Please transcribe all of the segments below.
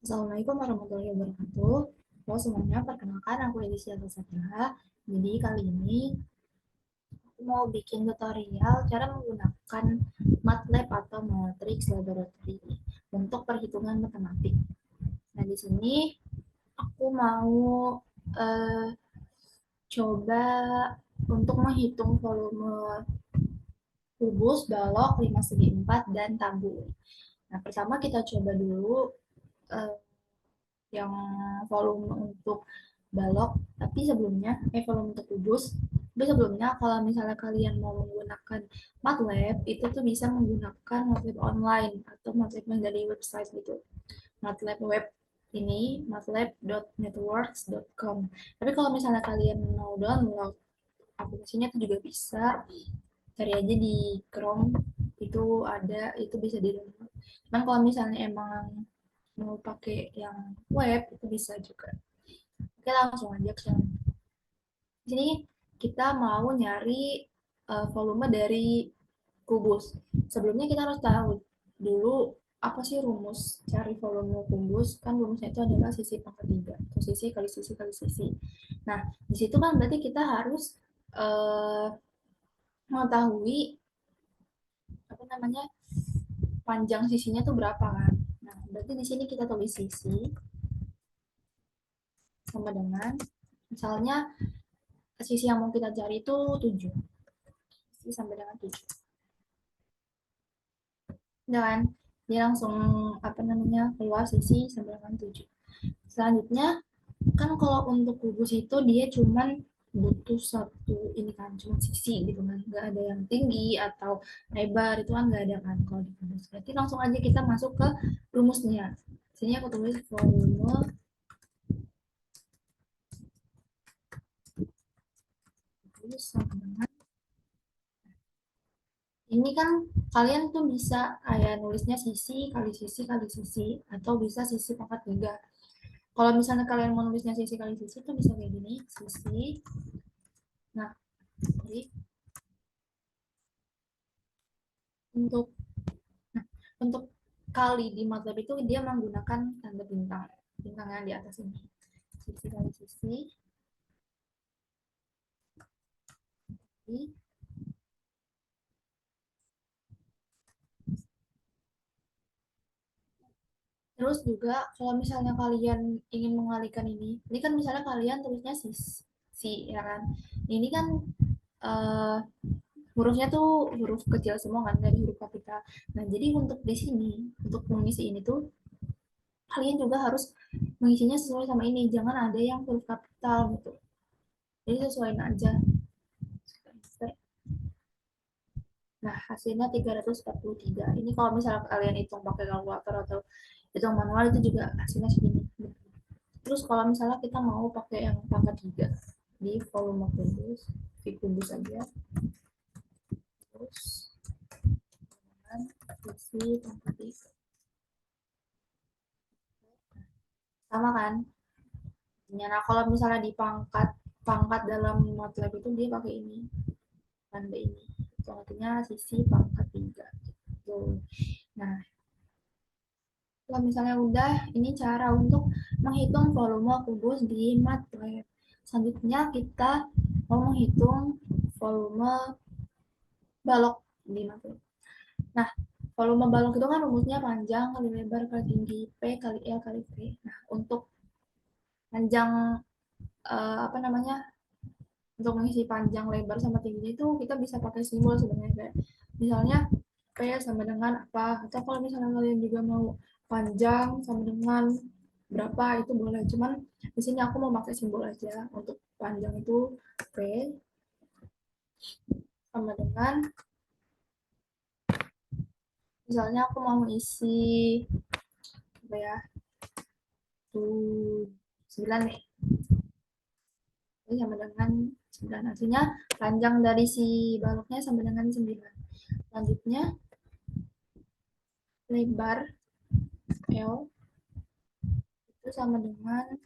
Assalamualaikum warahmatullahi wabarakatuh. Halo semuanya, perkenalkan aku Edisia Tasabila. Jadi kali ini aku mau bikin tutorial cara menggunakan MATLAB atau Matrix Laboratory untuk perhitungan matematik. Nah, di sini aku mau eh, coba untuk menghitung volume kubus, balok, 5 segi 4, dan tabur. Nah, pertama kita coba dulu eh, yang volume untuk balok, tapi sebelumnya volume untuk kubus. Tapi sebelumnya kalau misalnya kalian mau menggunakan MATLAB, itu tuh bisa menggunakan MATLAB online atau MATLAB yang dari website gitu. MATLAB web ini matlab.networks.com. Tapi kalau misalnya kalian mau download aplikasinya itu juga bisa, cari aja di Chrome, itu ada, itu bisa di download. Cuman kalau misalnya emang mau pakai yang web itu bisa juga. Oke, langsung aja ke di sini. Kita mau nyari volume dari kubus. Sebelumnya kita harus tahu dulu apa sih rumus cari volume kubus. Kan rumusnya itu adalah sisi pangkat 3 atau sisi kali sisi kali sisi. Nah, di situ kan berarti kita harus uh, mengetahui apa namanya panjang sisinya tuh berapa kan. Nah, berarti di sini kita tulis sisi sama dengan misalnya sisi yang mau kita cari itu 7. Sisi sampai dengan 7. Dan dia langsung apa namanya keluar sisi sampai dengan 7. Selanjutnya kan kalau untuk kubus itu dia cuman butuh satu ini kan, cuma sisi gitu kan, nggak ada yang tinggi atau lebar, itu kan nggak ada kan kalau di kubus. Berarti langsung aja kita masuk ke rumusnya. Sini aku tulis volume kubus sama dengan ini kan, kalian tuh bisa kayak nulisnya sisi kali sisi kali sisi atau bisa sisi pangkat 3. Kalau misalnya kalian mau nulisnya sisi kali sisi tuh bisa kayak gini, sisi. Nah, jadi untuk nah, untuk kali di MATLAB itu dia menggunakan tanda bintang, bintang yang di atas ini. Sisi kali sisi. Terus juga kalau misalnya kalian ingin mengalihkan ini kan misalnya kalian tulisnya si ya kan. Ini kan eh, hurufnya tuh huruf kecil semua kan dari huruf kapital. Nah, jadi untuk di sini, untuk mengisi ini tuh kalian juga harus mengisinya sesuai sama ini. Jangan ada yang huruf kapital gitu. Jadi sesuaiin aja. Nah, hasilnya 343. Ini kalau misalnya kalian hitung pakai kalkulator atau hitung manual itu juga hasilnya segini. Terus kalau misalnya kita mau pakai yang pangkat 3 di volume kubus, di kubus aja. Terus dengan isi pangkat 3. Sama kan? Nah, kalau misalnya di pangkat pangkat dalam MATLAB itu dia pakai ini, tanda ini. Itu artinya sisi pangkat 3. Gitu. Nah, kalau misalnya udah, ini cara untuk menghitung volume kubus di MATLAB. Selanjutnya kita mau menghitung volume balok di MATLAB. Nah, volume balok itu kan rumusnya panjang kali lebar kali tinggi P kali L kali V. Nah, untuk panjang apa namanya, untuk mengisi panjang lebar sama tinggi itu kita bisa pakai simbol sebenarnya, kayak misalnya P sama dengan apa, atau kalau misalnya kalian juga mau panjang sama dengan berapa itu boleh, cuman di sini aku mau pakai simbol aja. Untuk panjang itu P sama dengan, misalnya aku mau isi apa ya, tuh 9 nih. Ini sama dengan 9, artinya panjang dari si baloknya sama dengan 9. Selanjutnya lebar L itu sama dengan,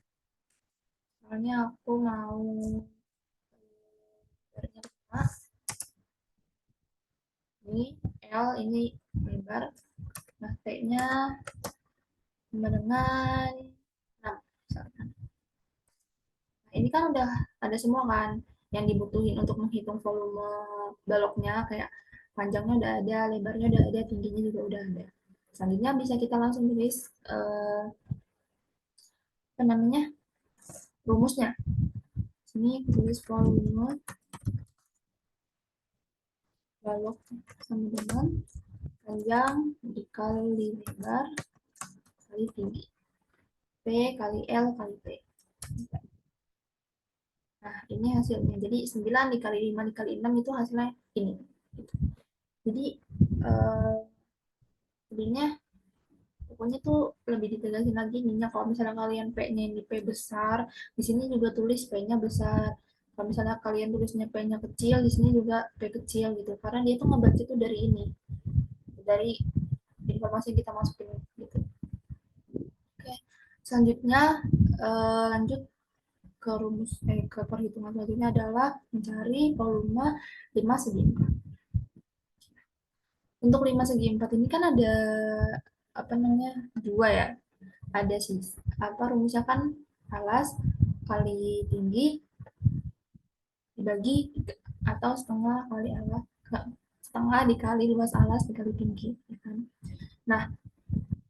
soalnya aku mau lebarnya 5, ini L ini lebar. Nah, T nya sama dengan 6 misalkan. Nah, ini kan udah ada semua kan yang dibutuhin untuk menghitung volume baloknya, kayak panjangnya udah ada, lebarnya udah ada, tingginya juga udah ada. Selanjutnya bisa kita langsung tulis apa namanya, rumusnya. Sini tulis volume balok sama dengan panjang dikali lebar kali tinggi. P kali L kali T. Nah, ini hasilnya. Jadi 9 dikali 5 dikali 6 itu hasilnya ini. Jadi eh, sebenarnya pokoknya tuh lebih ditegasin lagi nih, kalau misalnya kalian P-nya ini P besar, di sini juga tulis P-nya besar. Kalau misalnya kalian tulisnya P-nya kecil, di sini juga P kecil gitu. Karena dia tuh ngebaca itu dari ini, dari informasi yang kita masukin gitu. Oke. Selanjutnya lanjut ke ke perhitungan selanjutnya adalah mencari volume 5 segi 4. Untuk 5 segi 4 ini kan ada apa namanya, dua ya, ada sih apa rumusnya kan, alas kali tinggi dibagi atau setengah kali alas, setengah dikali luas alas dikali tinggi ya kan. Nah,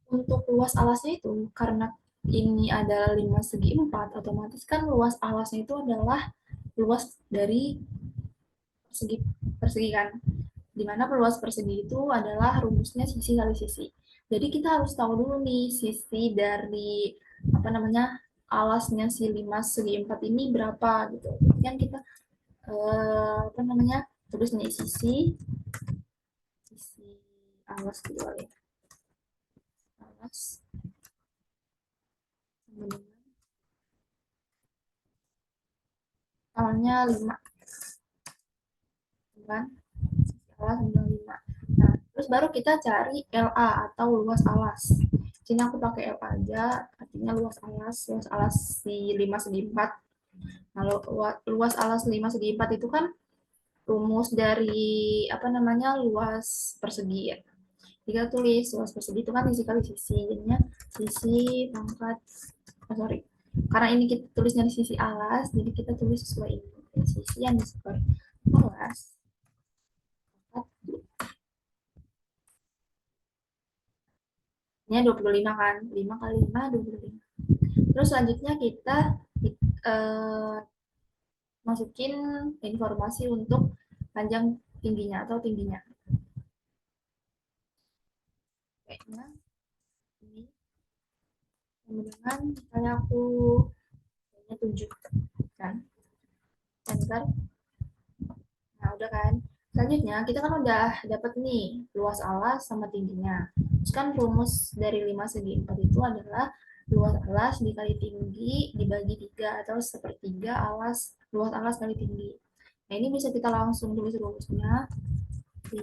untuk luas alasnya itu karena ini adalah 5 segi 4, otomatis kan luas alasnya itu adalah luas dari persegi persegi kan, dimana peluas persegi itu adalah rumusnya sisi kali sisi. Jadi kita harus tahu dulu nih sisi dari apa namanya, alasnya si 5 segi 4 ini berapa gitu. Yang kita apa namanya, tulis nih sisi alas gitu ya. Alas sama dengan awalnya 5 kan, alas sama dengan 5. Nah, terus baru kita cari LA atau luas alas. Sini aku pakai L aja, artinya luas alas si 5 segi 4. Nah, luas alas 5 segi 4 itu kan rumus dari apa namanya, luas persegi ya. Kita tulis luas persegi itu kan sisi kali sisi, jadinya sisi pangkat, oh sorry, karena ini kita tulisnya di sisi alas, jadi kita tulis sesuai ini. Sisi yang disebut alas ini 25 kan, 5 kali 5 25. Terus selanjutnya kita eh, masukin informasi untuk panjang tingginya atau tingginya. Kayaknya ini dengan misalnya aku kayaknya 7 kan, enter. Nah, udah kan. Selanjutnya kita kan udah dapat nih luas alas sama tingginya. Terus kan rumus dari 5 segi 4 itu adalah luas alas dikali tinggi dibagi 3 atau sepertiga alas, luas alas kali tinggi. Nah, ini bisa kita langsung tulis rumusnya di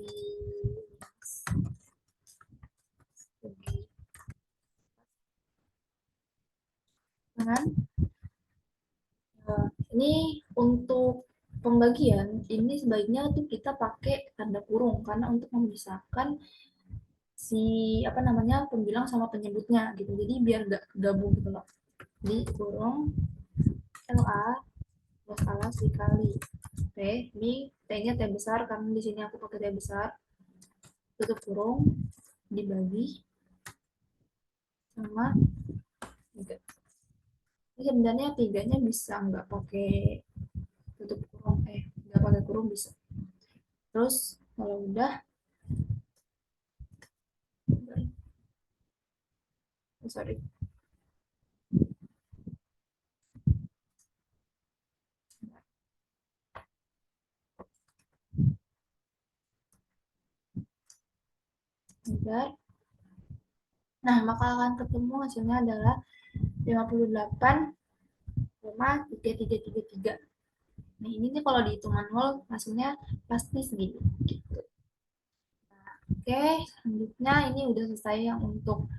dengan ini untuk pembagian ini sebaiknya tuh kita pakai tanda kurung karena untuk memisahkan si apa namanya, pembilang sama penyebutnya gitu, jadi biar nggak gabung gitu loh. Jadi kurung LA plus alas dikali T, ini T-nya T besar karena di sini aku pakai T besar, tutup kurung dibagi sama 3. Ini sebenarnya 3-nya bisa nggak pakai tutup kurung, nggak pakai kurung bisa. Terus kalau udah, sorry, udah. Nah, maka akan ketemu hasilnya adalah 58,3333. Nah, ini nih kalau dihitung manual hasilnya pasti segini. Gitu. Oke, selanjutnya ini udah selesai yang untuk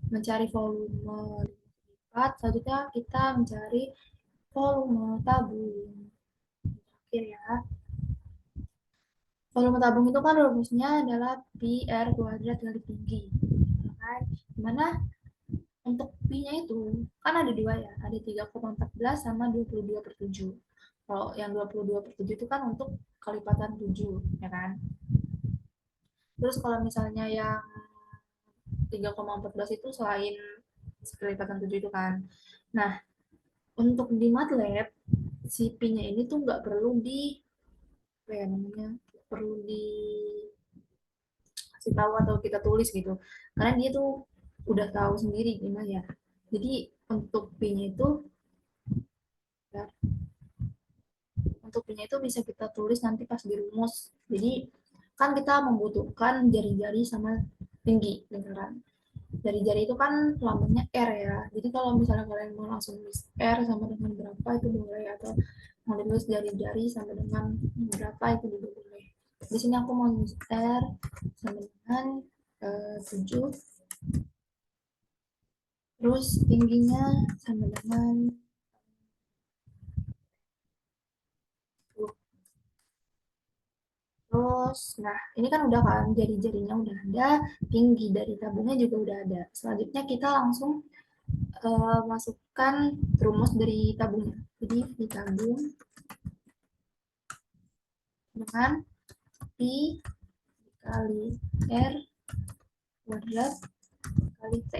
mencari volume lipat. Selanjutnya kita mencari volume tabung. Oke ya. Volume tabung itu kan rumusnya adalah pi r kuadrat kali tinggi. Ya kan? Dimana untuk pi-nya itu kan ada dua ya, ada 3,14 sama 22/7. Kalau yang 22/7 itu kan untuk kelipatan 7, ya kan? Terus kalau misalnya yang 3,14 itu selain kelipatan 7 itu kan. Nah, untuk di MATLAB, si pi-nya ini tuh nggak perlu di, apa ya namanya, perlu dikasih tahu atau kita tulis gitu. Karena dia tuh udah tahu sendiri gimana ya. Jadi untuk pi-nya itu, ya, untuk pi-nya itu bisa kita tulis nanti pas di rumus. Jadi kan kita membutuhkan jari-jari sama tinggi lingkaran. Jari-jari itu kan lambangnya R ya. Jadi kalau misalnya kalian mau langsung tulis R sama dengan berapa itu boleh, atau mau ditulis jari-jari sama dengan berapa itu juga boleh. Di sini aku mau tulis R sama dengan 7, terus tingginya sama dengan 10. Terus, nah ini kan udah kan jari-jarinya udah ada, tinggi dari tabungnya juga udah ada. Selanjutnya kita langsung masukkan rumus dari tabungnya. Jadi di tabung dengan pi kali R kuadrat kali T.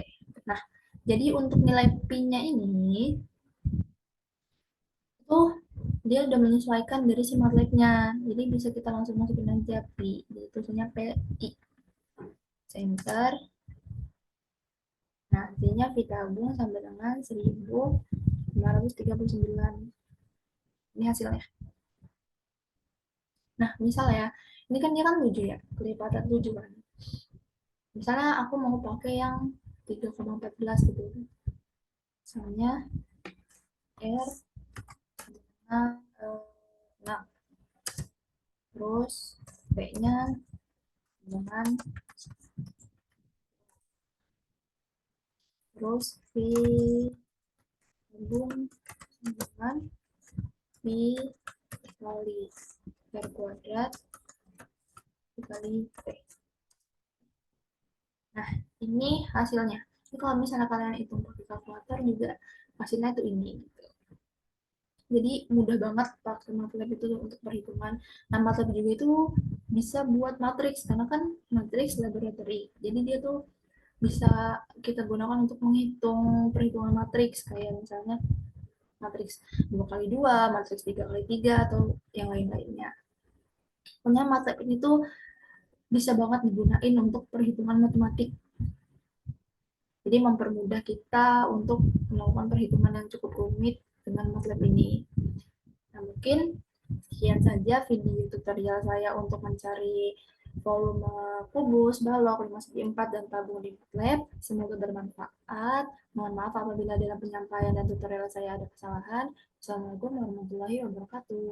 Nah, jadi untuk nilai pi-nya ini tuh dia udah menyesuaikan dari si MATLAB-nya. Jadi bisa kita langsung masukin aja pi. Jadi tulisannya PI. Center. Nah, hasilnya pi tabung sampai dengan 1539. Ini hasilnya. Nah, misalnya, ini kan dia kan 7 ya, kelipatan 7 kan. Misalnya aku mau pakai yang 3,14 gitu. Misalnya R dengan 6. Terus B-nya dengan, terus pi tabung dengan pi kali R kuadrat dikali T. Nah, ini hasilnya. Ini kalau misalnya kalian hitung pakai kalkulator juga hasilnya itu ini. Gitu. Jadi mudah banget pakai MATLAB itu untuk perhitungan. Nah, MATLAB juga itu bisa buat matriks karena kan matriks laboratory. Jadi dia tuh bisa kita gunakan untuk menghitung perhitungan matriks kayak misalnya matriks 2 kali 2, matriks 3 kali 3 atau yang lain-lainnya. Pokoknya MATLAB ini tuh bisa banget digunain untuk perhitungan matematik. Jadi mempermudah kita untuk melakukan perhitungan yang cukup rumit dengan MATLAB ini. Nah, mungkin sekian saja video tutorial saya untuk mencari volume kubus, balok 5/4 dan tabung di MATLAB. Semoga bermanfaat. Mohon maaf apabila dalam penyampaian dan tutorial saya ada kesalahan. Assalamualaikum warahmatullahi wabarakatuh.